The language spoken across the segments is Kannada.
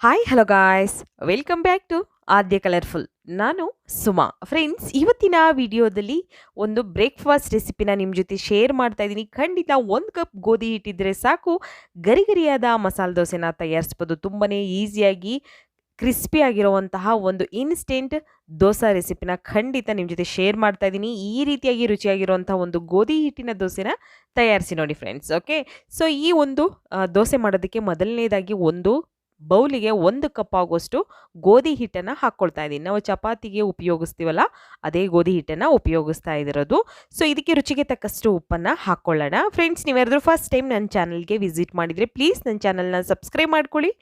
Hi hello guys, welcome back to Aadya colourful. ನಾನು ಸುಮಾ. ಫ್ರೆಂಡ್ಸ್, ಇವತ್ತಿನ ವಿಡಿಯೋದಲ್ಲಿ ಒಂದು ಬ್ರೇಕ್ಫಾಸ್ಟ್ ರೆಸಿಪಿನ ನಿಮ್ಮ ಜೊತೆ ಶೇರ್ ಮಾಡ್ತಾ ಇದ್ದೀನಿ. ಖಂಡಿತ 1 ಕಪ್ ಗೋಧಿ ಹಿಟ್ಟಿದ್ರೆ ಸಾಕು, ಗರಿಗರಿಯಾದ ಮಸಾಲೆ ದೋಸೆನ ತಯಾರಿಸ್ಬೋದು. ತುಂಬಾ ಈಸಿಯಾಗಿ ಕ್ರಿಸ್ಪಿ ಆಗಿರುವಂತಹ ಒಂದು ಇನ್ಸ್ಟೆಂಟ್ ದೋಸೆ ರೆಸಿಪಿನ ಖಂಡಿತ ನಿಮ್ಮ ಜೊತೆ ಶೇರ್ ಮಾಡ್ತಾ ಇದ್ದೀನಿ. ಈ ರೀತಿಯಾಗಿ ರುಚಿಯಾಗಿರುವಂತಹ ಒಂದು ಗೋಧಿ ಹಿಟ್ಟಿನ ದೋಸೆನ ತಯಾರಿಸಿ ನೋಡಿ ಫ್ರೆಂಡ್ಸ್. ಓಕೆ, ಸೊ ಈ ಒಂದು ದೋಸೆ ಮಾಡೋದಕ್ಕೆ ಮೊದಲನೇದಾಗಿ ಒಂದು ಬೌಲಿಗೆ 1 ಕಪ್ ಆಗುವಷ್ಟು ಗೋಧಿ ಹಿಟ್ಟನ್ನು ಹಾಕ್ಕೊಳ್ತಾ ಇದ್ದೀನಿ. ನಾವು ಚಪಾತಿಗೆ ಉಪಯೋಗಿಸ್ತೀವಲ್ಲ, ಅದೇ ಗೋಧಿ ಹಿಟ್ಟನ್ನು ಉಪಯೋಗಿಸ್ತಾ ಇರೋದು. ಸೊ ಇದಕ್ಕೆ ರುಚಿಗೆ ತಕ್ಕಷ್ಟು ಉಪ್ಪನ್ನು ಹಾಕ್ಕೊಳ್ಳೋಣ. ಫ್ರೆಂಡ್ಸ್, ನೀವ್ಯಾರಾದ್ರೂ ಫಸ್ಟ್ ಟೈಮ್ ನನ್ನ ಚಾನಲ್ಗೆ ವಿಸಿಟ್ ಮಾಡಿದರೆ ಪ್ಲೀಸ್ ನನ್ನ ಚಾನಲ್ನ ಸಬ್ಸ್ಕ್ರೈಬ್ ಮಾಡ್ಕೊಳ್ಳಿ,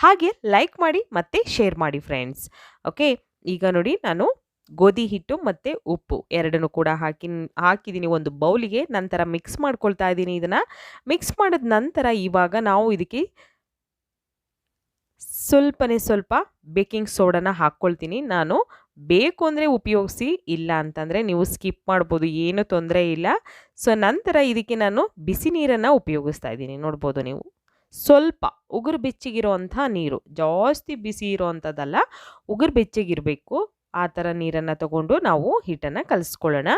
ಹಾಗೆ ಲೈಕ್ ಮಾಡಿ ಮತ್ತು ಶೇರ್ ಮಾಡಿ ಫ್ರೆಂಡ್ಸ್. ಓಕೆ, ಈಗ ನೋಡಿ, ನಾನು ಗೋಧಿ ಹಿಟ್ಟು ಮತ್ತು ಉಪ್ಪು ಎರಡನ್ನೂ ಕೂಡ ಹಾಕಿದ್ದೀನಿ ಒಂದು ಬೌಲಿಗೆ. ನಂತರ ಮಿಕ್ಸ್ ಮಾಡ್ಕೊಳ್ತಾ ಇದ್ದೀನಿ. ಇದನ್ನು ಮಿಕ್ಸ್ ಮಾಡಿದ ನಂತರ ಇವಾಗ ನಾವು ಇದಕ್ಕೆ ಸ್ವಲ್ಪ ಬೇಕಿಂಗ್ ಸೋಡಾನ ಹಾಕ್ಕೊಳ್ತೀನಿ. ನಾನು ಬೇಕು ಅಂದರೆ ಉಪಯೋಗಿಸಿ, ಇಲ್ಲ ಅಂತಂದರೆ ನೀವು ಸ್ಕಿಪ್ ಮಾಡ್ಬೋದು, ಏನೂ ತೊಂದರೆ ಇಲ್ಲ. ಸೊ ನಂತರ ಇದಕ್ಕೆ ನಾನು ಬಿಸಿ ನೀರನ್ನು ಉಪಯೋಗಿಸ್ತಾ ಇದ್ದೀನಿ. ನೋಡ್ಬೋದು ನೀವು, ಸ್ವಲ್ಪ ಉಗುರು ಬೆಚ್ಚಗಿರೋವಂಥ ನೀರು, ಜಾಸ್ತಿ ಬಿಸಿ ಇರೋವಂಥದ್ದಲ್ಲ, ಉಗುರು ಬೆಚ್ಚಗಿರಬೇಕು. ಆ ಥರ ನೀರನ್ನು ತಗೊಂಡು ನಾವು ಹಿಟ್ಟನ್ನು ಕಲಿಸ್ಕೊಳ್ಳೋಣ.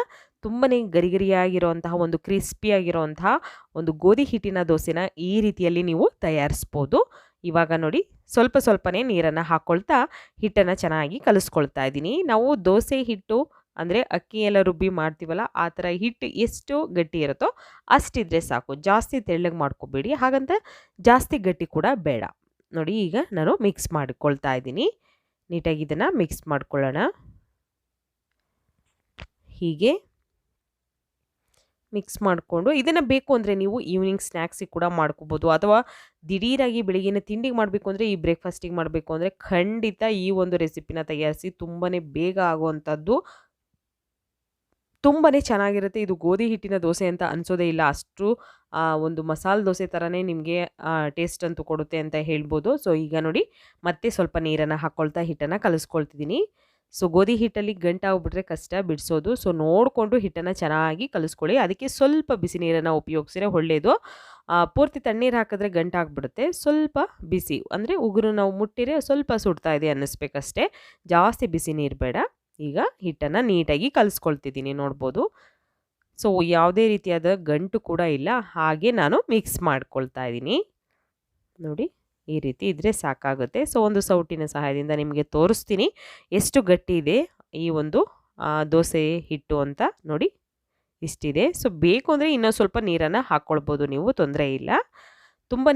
ತುಂಬಾ ಗರಿಗರಿಯಾಗಿರೋಂತಹ ಒಂದು ಕ್ರಿಸ್ಪಿಯಾಗಿರೋವಂತಹ ಒಂದು ಗೋಧಿ ಹಿಟ್ಟಿನ ದೋಸೆನ ಈ ರೀತಿಯಲ್ಲಿ ನೀವು ತಯಾರಿಸ್ಬೋದು. ಇವಾಗ ನೋಡಿ, ಸ್ವಲ್ಪನೇ ನೀರನ್ನು ಹಾಕ್ಕೊಳ್ತಾ ಹಿಟ್ಟನ್ನು ಚೆನ್ನಾಗಿ ಕಲಿಸ್ಕೊಳ್ತಾ ಇದ್ದೀನಿ. ನಾವು ದೋಸೆ ಹಿಟ್ಟು ಅಂದರೆ ಅಕ್ಕಿ ಎಲ್ಲ ರುಬ್ಬಿ ಮಾಡ್ತೀವಲ್ಲ, ಆ ಥರ ಹಿಟ್ಟು ಎಷ್ಟು ಗಟ್ಟಿ ಇರುತ್ತೋ ಅಷ್ಟಿದ್ರೆ ಸಾಕು. ಜಾಸ್ತಿ ತೆಳ್ಳಗೆ ಮಾಡ್ಕೊಬೇಡಿ, ಹಾಗಂತ ಜಾಸ್ತಿ ಗಟ್ಟಿ ಕೂಡ ಬೇಡ. ನೋಡಿ, ಈಗ ನಾನು ಮಿಕ್ಸ್ ಮಾಡಿಕೊಳ್ತಾ ಇದ್ದೀನಿ. ನೀಟಾಗಿ ಇದನ್ನು ಮಿಕ್ಸ್ ಮಾಡ್ಕೊಳ್ಳೋಣ. ಹೀಗೆ ಮಿಕ್ಸ್ ಮಾಡಿಕೊಂಡು ಇದನ್ನು ಬೇಕು ಅಂದರೆ ನೀವು ಈವ್ನಿಂಗ್ ಸ್ನ್ಯಾಕ್ಸಿಗೆ ಕೂಡ ಮಾಡ್ಕೋಬೋದು, ಅಥವಾ ದಿಢೀರಾಗಿ ಬೆಳಿಗ್ಗೆನೇ ತಿಂಡಿಗೆ ಮಾಡಬೇಕು ಅಂದರೆ, ಈ ಬ್ರೇಕ್ಫಾಸ್ಟಿಗೆ ಮಾಡಬೇಕು ಅಂದರೆ ಖಂಡಿತ ಈ ಒಂದು ರೆಸಿಪಿನ ತಯಾರಿಸಿ. ತುಂಬಾ ಬೇಗ ಆಗುವಂಥದ್ದು, ತುಂಬಾ ಚೆನ್ನಾಗಿರುತ್ತೆ. ಇದು ಗೋಧಿ ಹಿಟ್ಟಿನ ದೋಸೆ ಅಂತ ಅನಿಸೋದೇ ಇಲ್ಲ, ಅಷ್ಟು ಒಂದು ಮಸಾಲೆ ದೋಸೆ ಥರನೇ ನಿಮಗೆ ಟೇಸ್ಟ್ ಅಂತೂ ಕೊಡುತ್ತೆ ಅಂತ ಹೇಳ್ಬೋದು. ಸೊ ಈಗ ನೋಡಿ, ಮತ್ತೆ ಸ್ವಲ್ಪ ನೀರನ್ನು ಹಾಕ್ಕೊಳ್ತಾ ಹಿಟ್ಟನ್ನು ಕಲಿಸ್ಕೊಳ್ತಿದ್ದೀನಿ. ಸೊ ಗೋಧಿ ಹಿಟ್ಟಲ್ಲಿ ಗಂಟಾಗ್ಬಿಟ್ರೆ ಕಷ್ಟ ಬಿಡಿಸೋದು. ಸೊ ನೋಡಿಕೊಂಡು ಹಿಟ್ಟನ್ನು ಚೆನ್ನಾಗಿ ಕಲಿಸ್ಕೊಳ್ಳಿ. ಅದಕ್ಕೆ ಸ್ವಲ್ಪ ಬಿಸಿ ನೀರನ್ನು ಉಪಯೋಗಿಸಿದ್ರೆ ಒಳ್ಳೆಯದು. ಪೂರ್ತಿ ತಣ್ಣೀರು ಹಾಕಿದ್ರೆ ಗಂಟಾಗ್ಬಿಡುತ್ತೆ. ಸ್ವಲ್ಪ ಬಿಸಿ ಅಂದರೆ ಉಗುರು ನಾವು ಮುಟ್ಟಿರೆ ಸ್ವಲ್ಪ ಸುಡ್ತಾ ಇದೆ ಅನ್ನಿಸ್ಬೇಕಷ್ಟೇ, ಜಾಸ್ತಿ ಬಿಸಿ ನೀರು ಬೇಡ. ಈಗ ಹಿಟ್ಟನ್ನು ನೀಟಾಗಿ ಕಲಿಸ್ಕೊಳ್ತಿದ್ದೀನಿ, ನೋಡ್ಬೋದು. ಸೊ ಯಾವುದೇ ರೀತಿಯಾದ ಗಂಟು ಕೂಡ ಇಲ್ಲ, ಹಾಗೆ ನಾನು ಮಿಕ್ಸ್ ಮಾಡ್ಕೊಳ್ತಾ ಇದ್ದೀನಿ. ನೋಡಿ, ಈ ರೀತಿ ಇದ್ದರೆ ಸಾಕಾಗುತ್ತೆ. ಸೊ ಒಂದು ಸೌಟಿನ ಸಹಾಯದಿಂದ ನಿಮಗೆ ತೋರಿಸ್ತೀನಿ ಎಷ್ಟು ಗಟ್ಟಿ ಇದೆ ಈ ಒಂದು ದೋಸೆ ಹಿಟ್ಟು ಅಂತ. ನೋಡಿ, ಇಷ್ಟಿದೆ. ಸೊ ಬೇಕು ಅಂದರೆ ಇನ್ನೂ ಸ್ವಲ್ಪ ನೀರನ್ನು ಹಾಕ್ಕೊಳ್ಬೋದು ನೀವು, ತೊಂದರೆ ಇಲ್ಲ. ತುಂಬಾ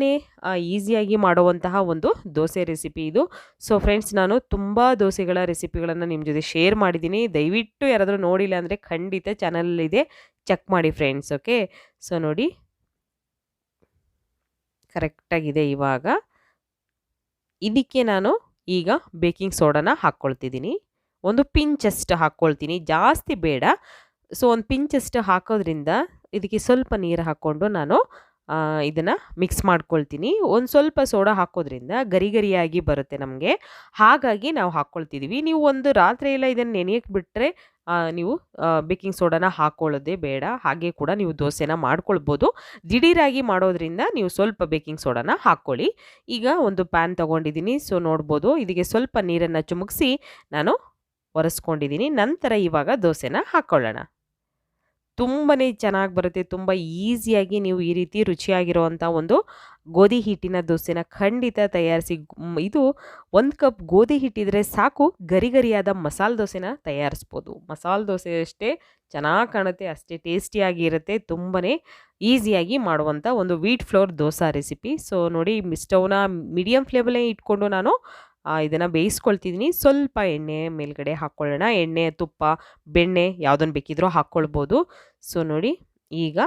ಈಸಿಯಾಗಿ ಮಾಡುವಂತಹ ಒಂದು ದೋಸೆ ರೆಸಿಪಿ ಇದು. ಸೊ ಫ್ರೆಂಡ್ಸ್, ನಾನು ತುಂಬ ದೋಸೆಗಳ ರೆಸಿಪಿಗಳನ್ನು ನಿಮ್ಮ ಜೊತೆ ಶೇರ್ ಮಾಡಿದ್ದೀನಿ. ದಯವಿಟ್ಟು ಯಾರಾದರೂ ನೋಡಿಲ್ಲ ಅಂದರೆ ಖಂಡಿತ ಚಾನಲಲ್ಲಿದೆ, ಚೆಕ್ ಮಾಡಿ ಫ್ರೆಂಡ್ಸ್. ಓಕೆ, ಸೊ ನೋಡಿ, ಕರೆಕ್ಟಾಗಿದೆ. ಇವಾಗ ಇದಕ್ಕೆ ನಾನು ಈಗ ಬೇಕಿಂಗ್ ಸೋಡಾನ ಹಾಕ್ಕೊಳ್ತಿದ್ದೀನಿ. ಒಂದು ಪಿಂಚಷ್ಟು ಹಾಕ್ಕೊಳ್ತೀನಿ, ಜಾಸ್ತಿ ಬೇಡ. ಸೊ ಒಂದು ಪಿಂಚಷ್ಟು ಹಾಕೋದ್ರಿಂದ ಇದಕ್ಕೆ ಸ್ವಲ್ಪ ನೀರು ಹಾಕ್ಕೊಂಡು ನಾನು ಇದನ್ನು ಮಿಕ್ಸ್ ಮಾಡ್ಕೊಳ್ತೀನಿ. ಒಂದು ಸ್ವಲ್ಪ ಸೋಡಾ ಹಾಕೋದ್ರಿಂದ ಗರಿಗರಿಯಾಗಿ ಬರುತ್ತೆ ನಮಗೆ, ಹಾಗಾಗಿ ನಾವು ಹಾಕ್ಕೊಳ್ತಿದ್ದೀವಿ. ನೀವು ಒಂದು ರಾತ್ರಿ ಎಲ್ಲ ಇದನ್ನು ನೆನೆಯಕ್ಕೆ ಬಿಟ್ಟರೆ ನೀವು ಬೇಕಿಂಗ್ ಸೋಡಾನ ಹಾಕ್ಕೊಳ್ಳೋದೇ ಬೇಡ. ಹಾಗೆ ಕೂಡ ನೀವು ದೋಸೆನ ಮಾಡ್ಕೊಳ್ಬೋದು. ದಿಢೀರಾಗಿ ಮಾಡೋದ್ರಿಂದ ನೀವು ಸ್ವಲ್ಪ ಬೇಕಿಂಗ್ ಸೋಡಾನ ಹಾಕ್ಕೊಳ್ಳಿ. ಈಗ ಒಂದು ಪ್ಯಾನ್ ತೊಗೊಂಡಿದ್ದೀನಿ. ಸೊ ನೋಡ್ಬೋದು, ಇದಕ್ಕೆ ಸ್ವಲ್ಪ ನೀರನ್ನು ಚುಮುಕಿಸಿ ನಾನು ಒರೆಸ್ಕೊಂಡಿದ್ದೀನಿ. ನಂತರ ಇವಾಗ ದೋಸೆನ ಹಾಕ್ಕೊಳ್ಳೋಣ. ತುಂಬಾ ಚೆನ್ನಾಗಿ ಬರುತ್ತೆ. ತುಂಬ ಈಸಿಯಾಗಿ ನೀವು ಈ ರೀತಿ ರುಚಿಯಾಗಿರುವಂಥ ಒಂದು ಗೋಧಿ ಹಿಟ್ಟಿನ ದೋಸೆನ ಖಂಡಿತ ತಯಾರಿಸಿ. ಇದು 1 ಕಪ್ ಗೋಧಿ ಹಿಟ್ಟಿದ್ರೆ ಸಾಕು, ಗರಿಗರಿಯಾದ ಮಸಾಲೆ ದೋಸೆನ ತಯಾರಿಸ್ಬೋದು. ಮಸಾಲೆ ದೋಸೆ ಅಷ್ಟೇ ಚೆನ್ನಾಗಿ ಕಾಣುತ್ತೆ, ಅಷ್ಟೇ ಟೇಸ್ಟಿಯಾಗಿ ಇರುತ್ತೆ. ತುಂಬಾ ಈಸಿಯಾಗಿ ಮಾಡುವಂಥ ಒಂದು wheat flour dosa recipe. So ನೋಡಿ, ಸ್ಟವ್ನ ಮೀಡಿಯಮ್ ಫ್ಲೇಮಲ್ಲೇ ಇಟ್ಕೊಂಡು ನಾನು ಇದನ್ನು ಬೇಯಿಸ್ಕೊಳ್ತಿದ್ದೀನಿ. ಸ್ವಲ್ಪ ಎಣ್ಣೆ ಮೇಲ್ಗಡೆ ಹಾಕ್ಕೊಳ್ಳೋಣ. ಎಣ್ಣೆ, ತುಪ್ಪ, ಬೆಣ್ಣೆ ಯಾವುದನ್ನು ಬೇಕಿದ್ರೂ ಹಾಕ್ಕೊಳ್ಬೋದು. ಸೊ ನೋಡಿ, ಈಗ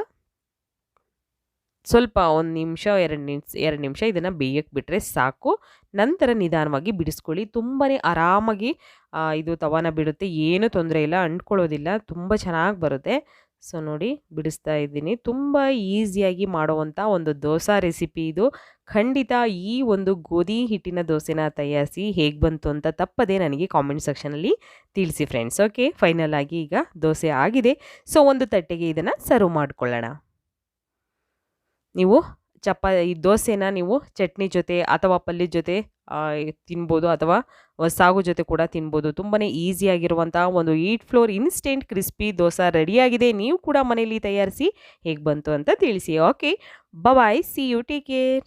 ಸ್ವಲ್ಪ 1 ನಿಮಿಷ 2 ನಿಮಿಷ ಇದನ್ನು ಬೇಯಕ್ಕೆ ಬಿಟ್ಟರೆ ಸಾಕು. ನಂತರ ನಿಧಾನವಾಗಿ ಬಿಡಿಸ್ಕೊಳ್ಳಿ. ತುಂಬಾ ಆರಾಮಾಗಿ ಇದು ತವಾನ ಬಿಡುತ್ತೆ, ಏನೂ ತೊಂದರೆ ಇಲ್ಲ, ಅಂಟ್ಕೊಳ್ಳೋದಿಲ್ಲ, ತುಂಬ ಚೆನ್ನಾಗಿ ಬರುತ್ತೆ. ಸೊ ನೋಡಿ, ಬಿಡಿಸ್ತಾ ಇದ್ದೀನಿ. ತುಂಬ ಈಸಿಯಾಗಿ ಮಾಡುವಂಥ ಒಂದು ದೋಸೆ ರೆಸಿಪಿ ಇದು. ಖಂಡಿತ ಈ ಒಂದು ಗೋಧಿ ಹಿಟ್ಟಿನ ದೋಸೆನ ತಯಾರಿಸಿ ಹೇಗೆ ಬಂತು ಅಂತ ತಪ್ಪದೆ ನನಗೆ ಕಾಮೆಂಟ್ ಸೆಕ್ಷನಲ್ಲಿ ತಿಳಿಸಿ ಫ್ರೆಂಡ್ಸ್. ಓಕೆ, ಫೈನಲ್ ಆಗಿ ಈಗ ದೋಸೆ ಆಗಿದೆ. ಸೊ ಒಂದು ತಟ್ಟೆಗೆ ಇದನ್ನು ಸರ್ವ್ ಮಾಡ್ಕೊಳ್ಳೋಣ. ನೀವು ಈ ದೋಸೆನ ನೀವು ಚಟ್ನಿ ಜೊತೆ ಅಥವಾ ಪಲ್ಯದ ಜೊತೆ ತಿನ್ಬೋದು, ಅಥವಾ ಸಾಗು ಜೊತೆ ಕೂಡ ತಿನ್ಬೋದು. ತುಂಬಾ ಈಸಿಯಾಗಿರುವಂಥ ಒಂದು wheat flour instant crispy dosa ರೆಡಿಯಾಗಿದೆ. ನೀವು ಕೂಡ ಮನೇಲಿ ತಯಾರಿಸಿ ಹೇಗೆ ಬಂತು ಅಂತ ತಿಳಿಸಿ. Okay, bye, see you, take care.